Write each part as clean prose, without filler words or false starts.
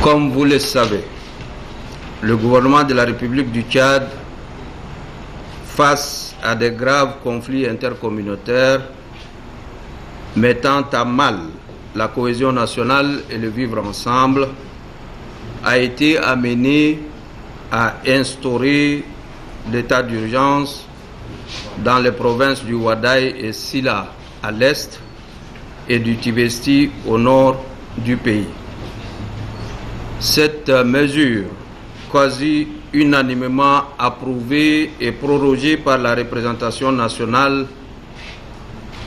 Comme vous le savez, le gouvernement de la République du Tchad, face à des graves conflits intercommunautaires mettant à mal la cohésion nationale et le vivre ensemble, a été amené à instaurer l'état d'urgence dans les provinces du Ouaddaï et Silla à l'est et du Tibesti au nord du pays. Cette mesure, quasi unanimement approuvée et prorogée par la représentation nationale,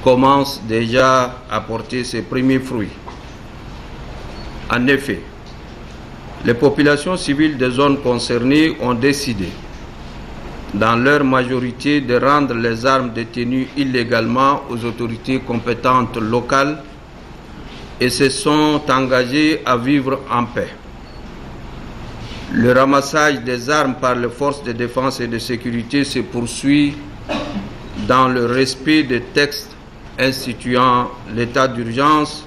commence déjà à porter ses premiers fruits. En effet, les populations civiles des zones concernées ont décidé, dans leur majorité, de rendre les armes détenues illégalement aux autorités compétentes locales et se sont engagées à vivre en paix. Le ramassage des armes par les forces de défense et de sécurité se poursuit dans le respect des textes instituant l'état d'urgence,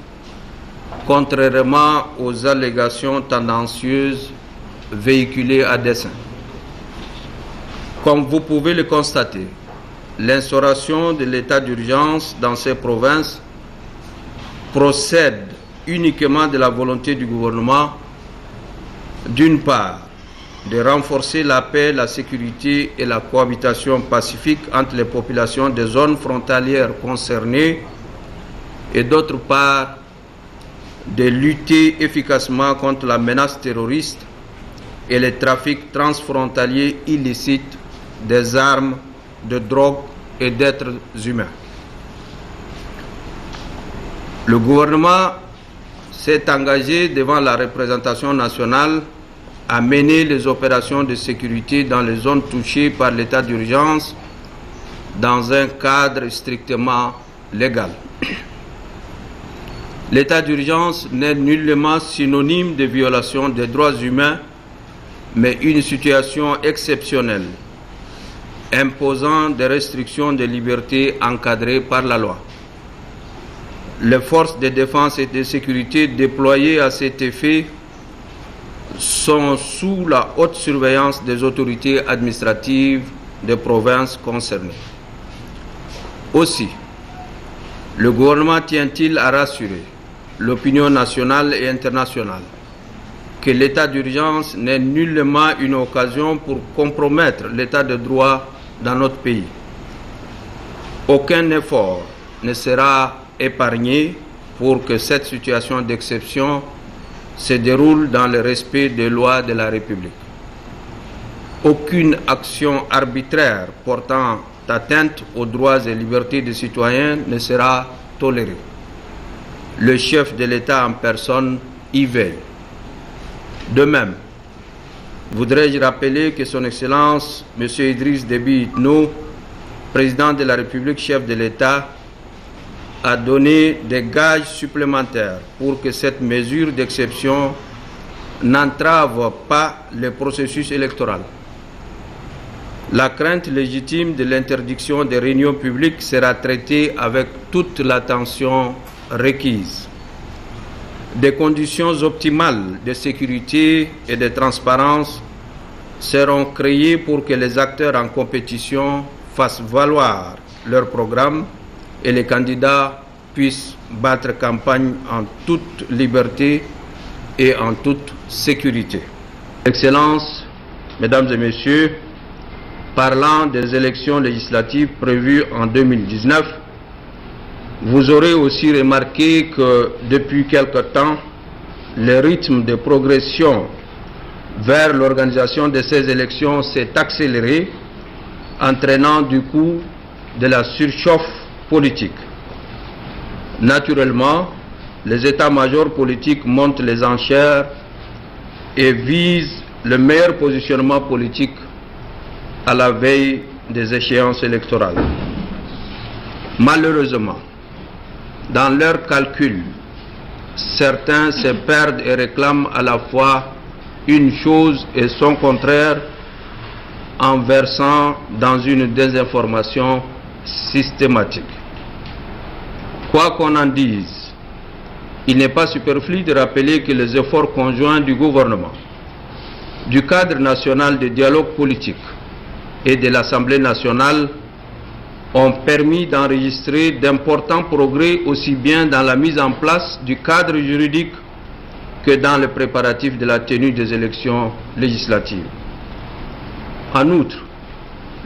contrairement aux allégations tendancieuses véhiculées à dessein. Comme vous pouvez le constater, l'instauration de l'état d'urgence dans ces provinces procède uniquement de la volonté du gouvernement, d'une part, de renforcer la paix, la sécurité et la cohabitation pacifique entre les populations des zones frontalières concernées, et d'autre part, de lutter efficacement contre la menace terroriste et les trafics transfrontaliers illicites des armes, de drogue et d'êtres humains. Le gouvernement s'est engagé devant la représentation nationale à mener les opérations de sécurité dans les zones touchées par l'état d'urgence dans un cadre strictement légal. L'état d'urgence n'est nullement synonyme de violation des droits humains, mais une situation exceptionnelle, imposant des restrictions de liberté encadrées par la loi. Les forces de défense et de sécurité déployées à cet effet sont sous la haute surveillance des autorités administratives des provinces concernées. Aussi, le gouvernement tient-il à rassurer l'opinion nationale et internationale que l'état d'urgence n'est nullement une occasion pour compromettre l'état de droit dans notre pays. Aucun effort ne sera épargné pour que cette situation d'exception se déroule dans le respect des lois de la République. Aucune action arbitraire portant atteinte aux droits et libertés des citoyens ne sera tolérée. Le chef de l'État en personne y veille. De même, voudrais-je rappeler que Son Excellence M. Idriss Déby Itno, président de la République, chef de l'État, a donné des gages supplémentaires pour que cette mesure d'exception n'entrave pas le processus électoral. La crainte légitime de l'interdiction des réunions publiques sera traitée avec toute l'attention requise. Des conditions optimales de sécurité et de transparence seront créées pour que les acteurs en compétition fassent valoir leur programme et les candidats puissent battre campagne en toute liberté et en toute sécurité. Excellences, Mesdames et Messieurs, parlant des élections législatives prévues en 2019, vous aurez aussi remarqué que depuis quelque temps, le rythme de progression vers l'organisation de ces élections s'est accéléré, entraînant du coup de la surchauffe politique. Naturellement, les états-majors politiques montent les enchères et visent le meilleur positionnement politique à la veille des échéances électorales. Malheureusement, dans leurs calculs, certains se perdent et réclament à la fois une chose et son contraire en versant dans une désinformation systématique. Quoi qu'on en dise, il n'est pas superflu de rappeler que les efforts conjoints du gouvernement, du cadre national de dialogue politique et de l'Assemblée nationale ont permis d'enregistrer d'importants progrès aussi bien dans la mise en place du cadre juridique que dans le préparatif de la tenue des élections législatives. En outre,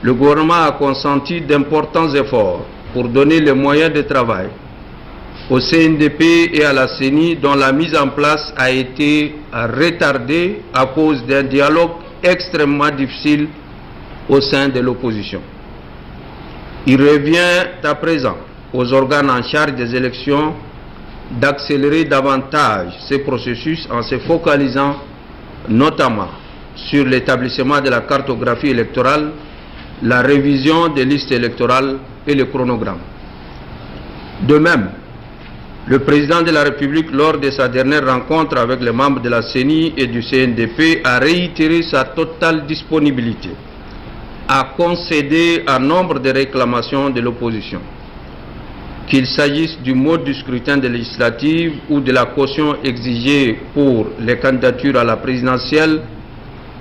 le gouvernement a consenti d'importants efforts pour donner les moyens de travail au CNDP et à la CENI, dont la mise en place a été retardée à cause d'un dialogue extrêmement difficile au sein de l'opposition. Il revient à présent aux organes en charge des élections d'accélérer davantage ces processus en se focalisant notamment sur l'établissement de la cartographie électorale, la révision des listes électorales et le chronogramme. De même, le président de la République, lors de sa dernière rencontre avec les membres de la CENI et du CNDP, a réitéré sa totale disponibilité à concéder à nombre de réclamations de l'opposition. Qu'il s'agisse du mode du scrutin des législatives ou de la caution exigée pour les candidatures à la présidentielle,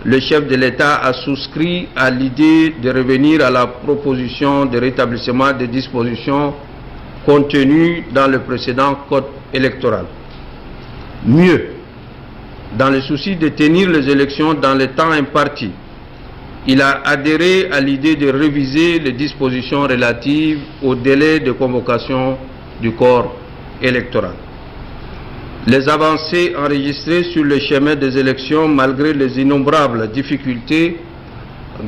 le chef de l'État a souscrit à l'idée de revenir à la proposition de rétablissement des dispositions contenues dans le précédent code électoral. Mieux, dans le souci de tenir les élections dans le temps imparti, il a adhéré à l'idée de réviser les dispositions relatives au délai de convocation du corps électoral. Les avancées enregistrées sur le chemin des élections, malgré les innombrables difficultés,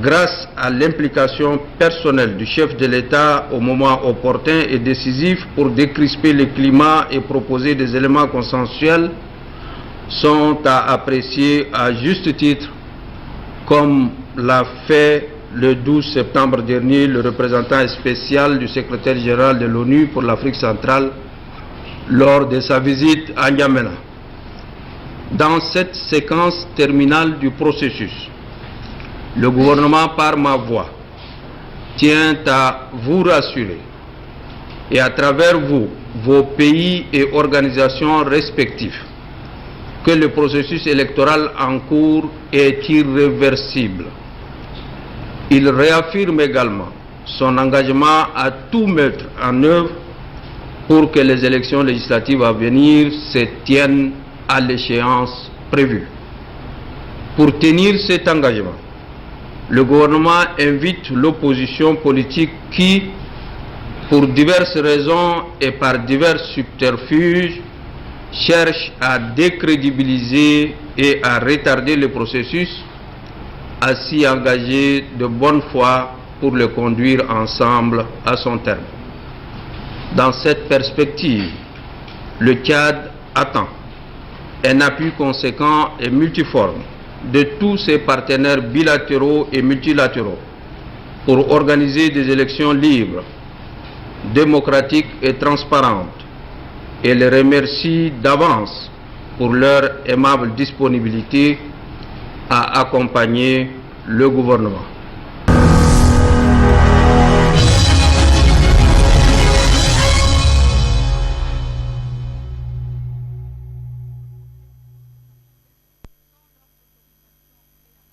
grâce à l'implication personnelle du chef de l'État au moment opportun et décisif pour décrisper le climat et proposer des éléments consensuels, sont à apprécier à juste titre, comme l'a fait le 12 septembre dernier le représentant spécial du secrétaire général de l'ONU pour l'Afrique centrale lors de sa visite à N'Djamena. Dans cette séquence terminale du processus, le gouvernement, par ma voix, tient à vous rassurer et à travers vous, vos pays et organisations respectifs, que le processus électoral en cours est irréversible. Il réaffirme également son engagement à tout mettre en œuvre pour que les élections législatives à venir se tiennent à l'échéance prévue. Pour tenir cet engagement, le gouvernement invite l'opposition politique qui, pour diverses raisons et par divers subterfuges, cherche à décrédibiliser et à retarder le processus, à s'y engager de bonne foi pour le conduire ensemble à son terme. Dans cette perspective, le Tchad attend un appui conséquent et multiforme de tous ses partenaires bilatéraux et multilatéraux pour organiser des élections libres, démocratiques et transparentes, et les remercie d'avance pour leur aimable disponibilité à accompagner le gouvernement.